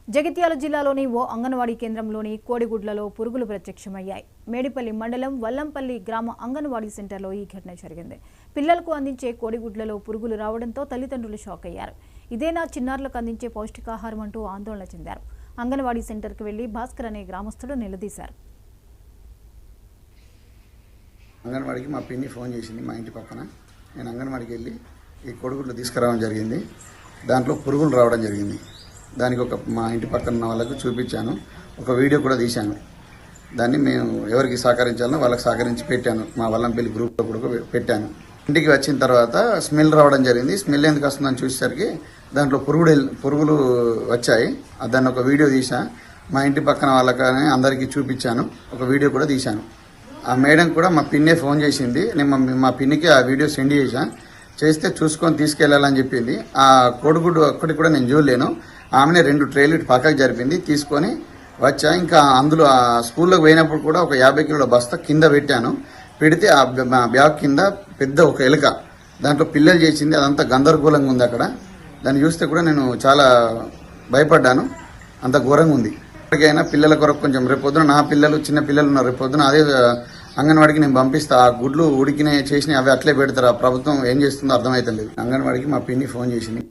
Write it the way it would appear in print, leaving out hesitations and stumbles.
జగిత్యాల జిల్లాలోని ఓ అంగన్వాడీ కేంద్రంలోని కోడిగుడ్లలో పురుగులు ప్రత్యక్షమయ్యాయి. మేడిపల్లి మండలం వల్లంపల్లి గ్రామ అంగన్వాడీ సెంటర్లో ఈ ఘటన జరిగింది. పిల్లలకు అందించే కోడిగుడ్లలో పురుగులు రావడంతో తల్లిదండ్రులు షాక్ అయ్యారు. ఇదేనా చిన్నారులకు అందించే పౌష్టికాహారం అంటూ ఆందోళన చెందారు. అంగన్వాడీ సెంటర్కి వెళ్లి భాస్కర్ అనే గ్రామస్తుడు నిలదీశారు. అంగన్వాడికి మా పిన్ని ఫోన్ చేసింది మా ఇంటి పక్కన. నేను అంగన్వాడికి వెళ్ళి ఈ కోడిగుడ్లు తీసుకురావడం జరిగింది. దాంట్లో పురుగులు రావడం జరిగింది. దానికి మా ఇంటి పక్కన ఉన్న వాళ్ళకు చూపించాను, ఒక వీడియో కూడా తీశాను. దాన్ని మేము ఎవరికి సహకరించాలో వాళ్ళకి సహకరించి పెట్టాను. మా వల్లంపల్లి గ్రూప్లో కూడా పెట్టాను. ఇంటికి వచ్చిన తర్వాత స్మెల్ రావడం జరిగింది. స్మెల్ ఎందుకు వస్తుందని చూసేసరికి దాంట్లో పురుగులు వచ్చాయి. దాన్ని ఒక వీడియో తీసా, మా ఇంటి పక్కన వాళ్ళకని అందరికీ చూపించాను, ఒక వీడియో కూడా తీశాను. ఆ మేడం కూడా మా పిన్నే ఫోన్ చేసింది. నేను మా పిన్నికి ఆ వీడియో సెండ్ చేస్తే చూసుకొని తీసుకెళ్లాలని చెప్పింది. ఆ కోడిగుడ్డు ఒక్కటి కూడా నేను చూడలేను. ఆమెనే 2 ట్రేలు పక్కకు జరిపింది, తీసుకొని వచ్చా. ఇంకా అందులో ఆ స్కూల్లోకి పోయినప్పుడు కూడా ఒక 50 కిలోల బస్తా కింద పెట్టాను. పెడితే ఆ బ్యాగ్ కింద పెద్ద ఒక ఎలుక దాంట్లో పిల్లలు చేసింది. అదంతా గందరగోళంగా ఉంది. అక్కడ దాన్ని చూస్తే కూడా నేను చాలా భయపడ్డాను, అంత ఘోరంగా ఉంది. ఎప్పటికైనా పిల్లల కొరకు కొంచెం రేపొద్దున నా పిల్లలు చిన్న పిల్లలు ఉన్నారు, రేపొద్దున అదే అంగన్వాడికి నేను పంపిస్తా. ఆ గుడ్లు ఉడికిన చేసినవి అవి అట్లే పెడతారు. ఆ ప్రభుత్వం ఏం చేస్తుందో అర్థమవుతలేదు. అంగన్వాడికి మా పిన్ని ఫోన్ చేసింది.